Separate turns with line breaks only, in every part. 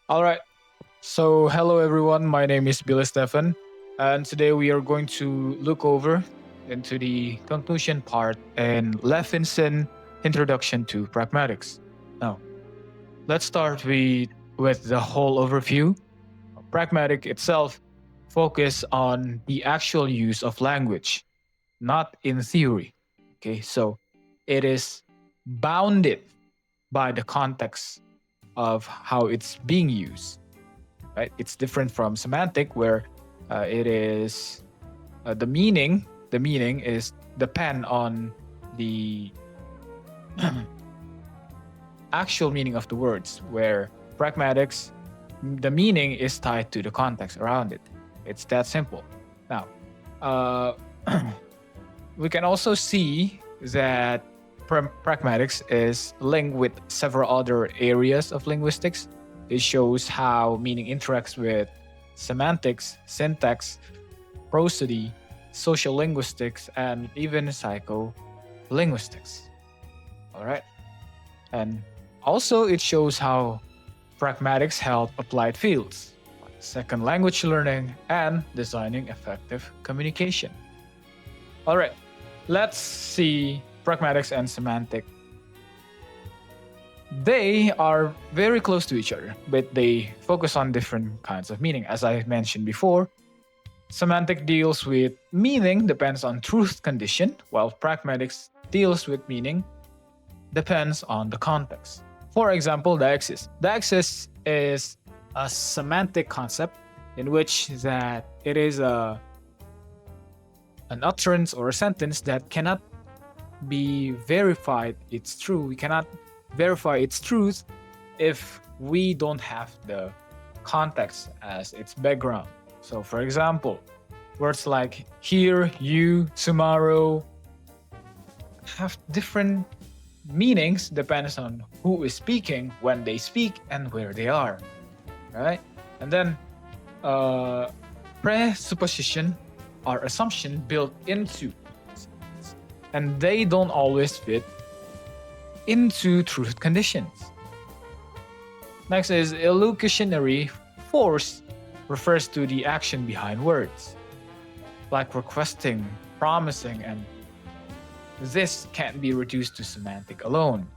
All right. So, hello everyone. My name is Billy Stefan, and today we are going to look over into the conclusion part and Levinson introduction to pragmatics. Now, let's start with the whole overview. Pragmatic itself focus on the actual use of language, not in theory. Okay, so it is bounded by the context of how it's being used, right? It's different from semantic, where it is the meaning. The meaning is depend on the actual meaning of the words, where pragmatics, the meaning is tied to the context around it. It's that simple. Now, uh, we can also see that pragmatics is linked with several other areas of linguistics. It shows how meaning interacts with semantics, syntax, prosody, social linguistics, and even psycholinguistics. All right. And also, it shows how pragmatics help applied fields, like second language learning and designing effective communication. All right. Let's see pragmatics and semantic. They are very close to each other, but they focus on different kinds of meaning. As I mentioned before, semantic deals with meaning depends on truth condition, while pragmatics deals with meaning depends on the context. For example, deixis. Deixis is a semantic concept in which that it is an utterance or a sentence that cannot be verified it's true. We cannot verify its truth if we don't have the context as its background. So, for example, words like here, you, tomorrow have different meanings depends on who is speaking, when they speak, and where they are. Right? And then presupposition are assumption built into, and they don't always fit into truth conditions. Next is illocutionary force, refers to the action behind words, like requesting, promising, and this can't be reduced to semantic alone.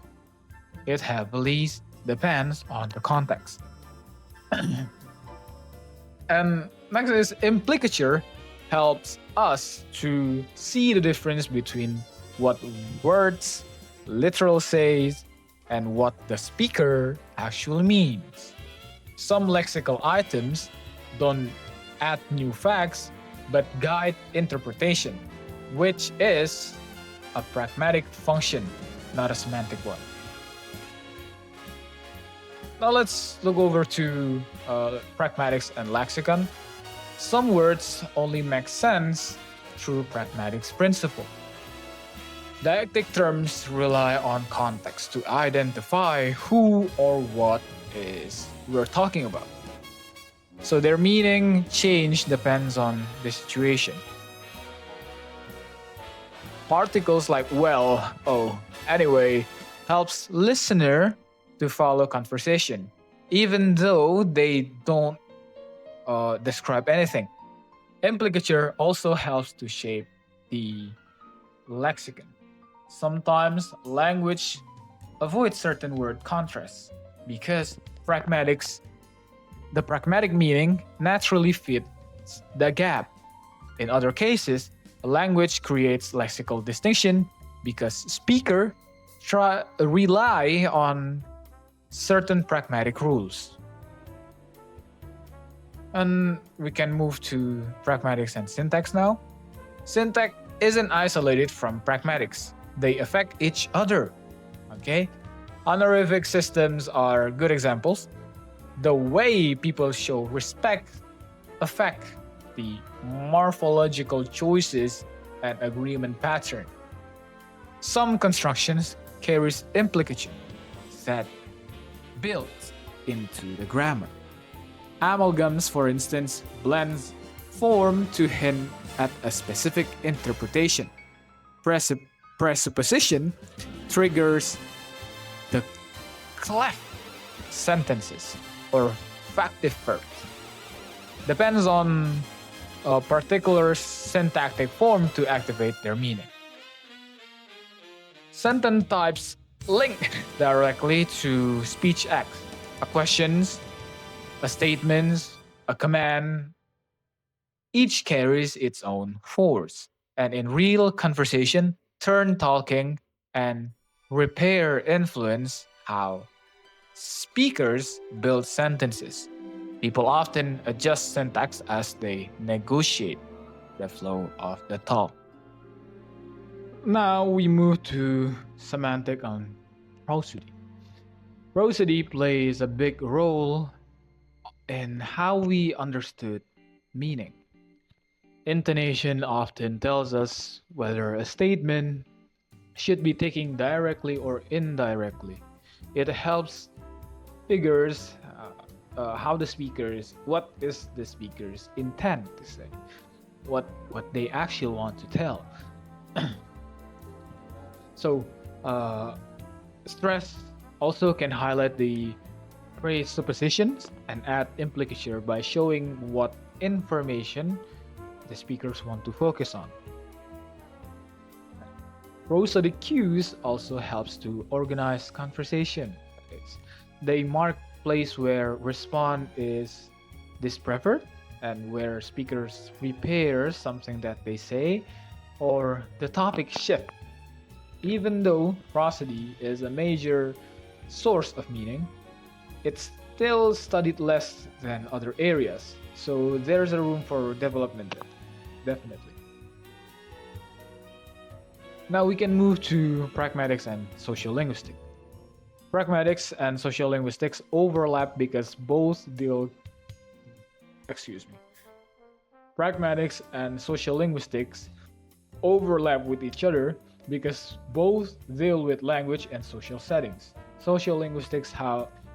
It heavily depends on the context. And next is implicature, helps us to see the difference between what words literal says and what the speaker actually means. Some lexical items don't add new facts but guide interpretation, which is a pragmatic function, not a semantic one. Now let's look over to pragmatics and lexicon. Some words only make sense through pragmatics principle. Dialectic terms rely on context to identify who or what is we're talking about. So their meaning change depends on the situation. Particles like well, oh, anyway helps listener to follow conversation, even though they don't describe anything. Implicature also helps to shape the lexicon. Sometimes language avoids certain word contrasts because the pragmatic meaning naturally fits the gap. In other cases, a language creates lexical distinction because speaker rely on certain pragmatic rules. And we can move to pragmatics and syntax now. Syntax isn't isolated from pragmatics. They affect each other. Okay? Honorific systems are good examples. The way people show respect affect the morphological choices and agreement pattern. Some constructions carries implication that built into the grammar. Amalgams, for instance, blends form to hint at a specific interpretation. Presupposition triggers the cleft sentences or effective verbs depends on a particular syntactic form to activate their meaning. Sentence types link directly to speech acts, a questions, a statement, a command. Each carries its own force, and in real conversation, turn talking and repair influence how speakers build sentences. People often adjust syntax as they negotiate the flow of the talk. Now we move to semantic and prosody. Prosody plays a big role in how we understood meaning. Intonation often tells us whether a statement should be taken directly or indirectly. It helps figures how the speakers, what is the speaker's intent to say, what they actually want to tell. So, stress also can highlight the presuppositions and add implicature by showing what information the speakers want to focus on. Prosodic cues also helps to organize conversation. They mark place where respond is dispreferred and where speakers repair something that they say or the topic shift. Even though prosody is a major source of meaning, it's still studied less than other areas, so there's a room for development there, definitely. Now we can move to pragmatics and sociolinguistics. Pragmatics and sociolinguistics overlap because both deal, excuse me. Pragmatics and sociolinguistics overlap with each other because both deal with language and social settings. Sociolinguistics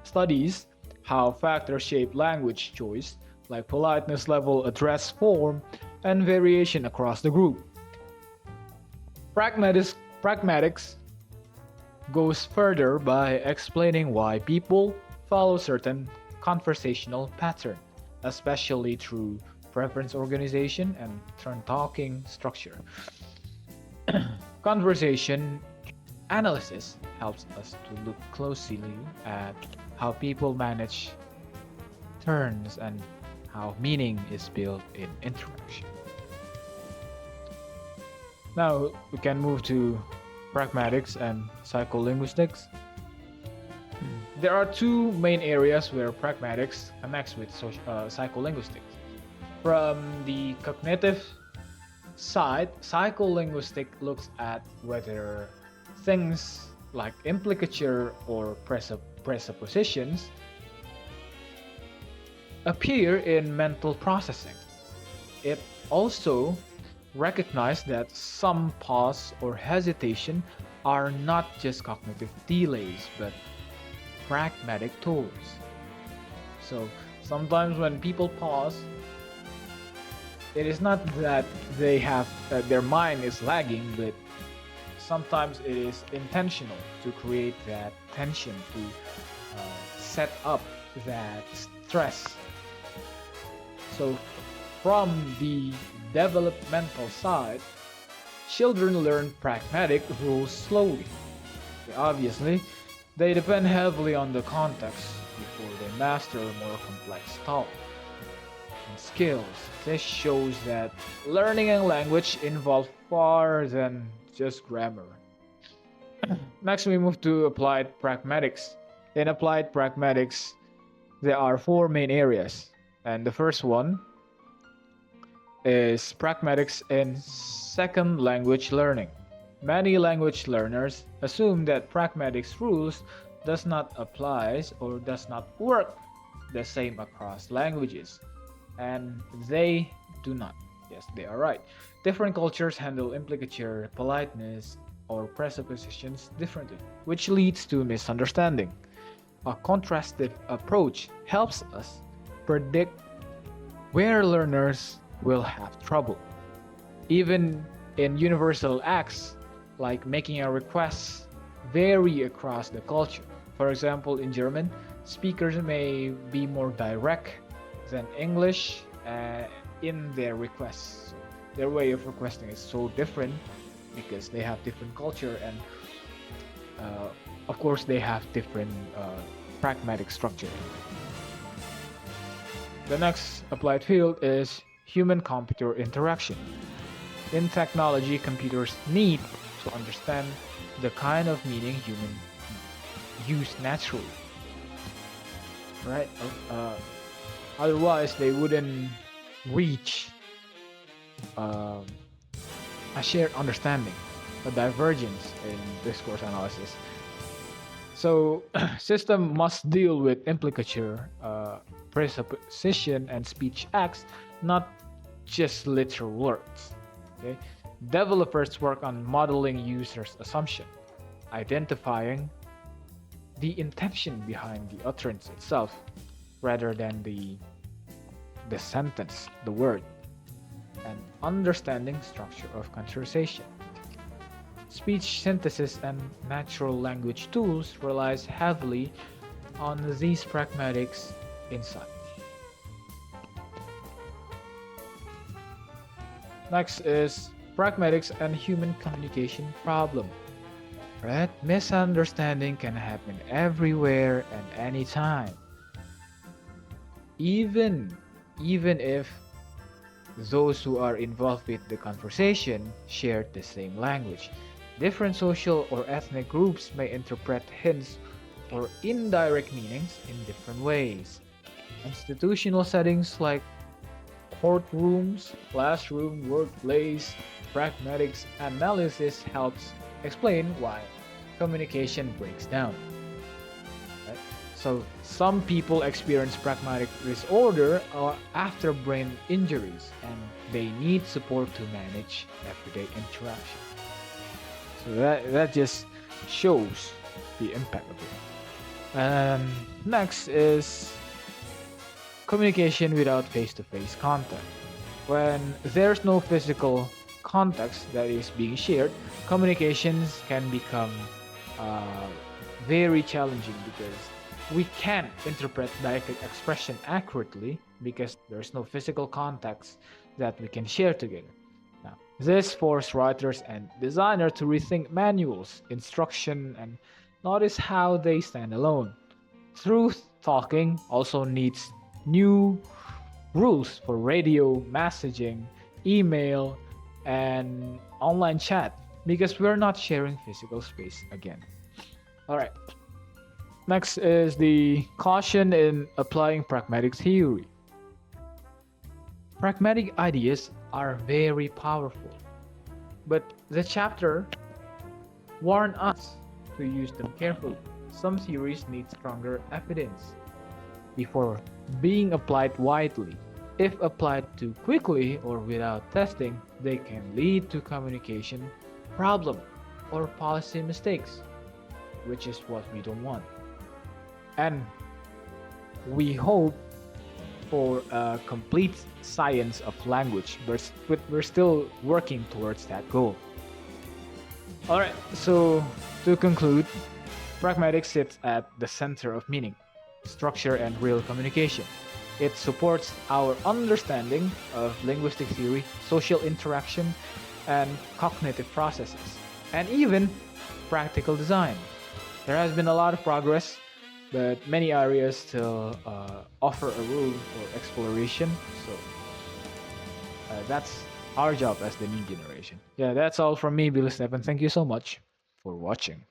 studies how factors shape language choice, like politeness level, address form, and variation across the group. Pragmatics goes further by explaining why people follow certain conversational patterns, especially through preference organization and turn talking structure. Conversation analysis helps us to look closely at how people manage turns and how meaning is built in interaction. Now we can move to pragmatics and psycholinguistics. There are two main areas where pragmatics connects with psycholinguistics. From the cognitive side, psycholinguistic looks at whether things like implicature or presuppositions appear in mental processing. It also recognizes that some pause or hesitation are not just cognitive delays but pragmatic tools. So sometimes when people pause, it is not that they have their mind is lagging, but sometimes it is intentional to create that tension, to set up that stress. So from the developmental side, children learn pragmatic rules slowly. Obviously, they depend heavily on the context before they master more complex thought and skills. This shows that learning a language involves far than just grammar. Next, we move to applied pragmatics. In applied pragmatics, there are four main areas, and the first one is pragmatics in second language learning. Many language learners assume that pragmatics rules does not apply or does not work the same across languages, and they do not. Yes, they are right. Different cultures handle implicature, politeness, or presuppositions differently, which leads to misunderstanding. A contrastive approach helps us predict where learners will have trouble. Even in universal acts like making a request vary across the culture. For example, in German, speakers may be more direct than English in their requests. So their way of requesting is so different because they have different culture and, uh, of course, they have different pragmatic structure. The next applied field is human-computer interaction. In technology, computers need to understand the kind of meaning humans use naturally, right? Uh, Otherwise, they wouldn't reach um, a shared understanding, a divergence in discourse analysis. So, system must deal with implicature, presupposition, and speech acts, not just literal words. Okay, developers work on modeling users' assumption, identifying the intention behind the utterance itself, rather than the sentence, the word, and understanding structure of conversation. Speech synthesis and natural language tools relies heavily on these pragmatics insight. Next is pragmatics and human communication problem. Right? Misunderstanding can happen everywhere and anytime. Even even if those who are involved with the conversation share the same language. Different social or ethnic groups may interpret hints or indirect meanings in different ways. Institutional settings like courtrooms, classroom, workplace, pragmatics analysis helps explain why communication breaks down. Right? So some people experience pragmatic disorder after brain injuries and they need support to manage everyday interaction. So that just shows the impact of it. And next is communication without face-to-face contact. When there's no physical context that is being shared, communications can become uh, very challenging because we can't interpret direct expression accurately because there's no physical context that we can share together. Now, this forced writers and designers to rethink manuals, instruction, and notice how they stand alone. Truth talking also needs new rules for radio, messaging, email, and online chat because we're not sharing physical space again. All right. Next is the caution in applying pragmatic theory. Pragmatic ideas are very powerful, but the chapter warns us to use them carefully. Some theories need stronger evidence before being applied widely. If applied too quickly or without testing, they can lead to communication problem or policy mistakes, which is what we don't want. And we hope for a complete science of language, but we're still working towards that goal. All right, so to conclude, pragmatics sits at the center of meaning, structure, and real communication. It supports our understanding of linguistic theory, social interaction, and cognitive processes, and even practical design. There has been a lot of progress, but many areas still offer a room for exploration. So that's our job as the new generation. Yeah, that's all from me, Bill Stephen. Thank you so much for watching.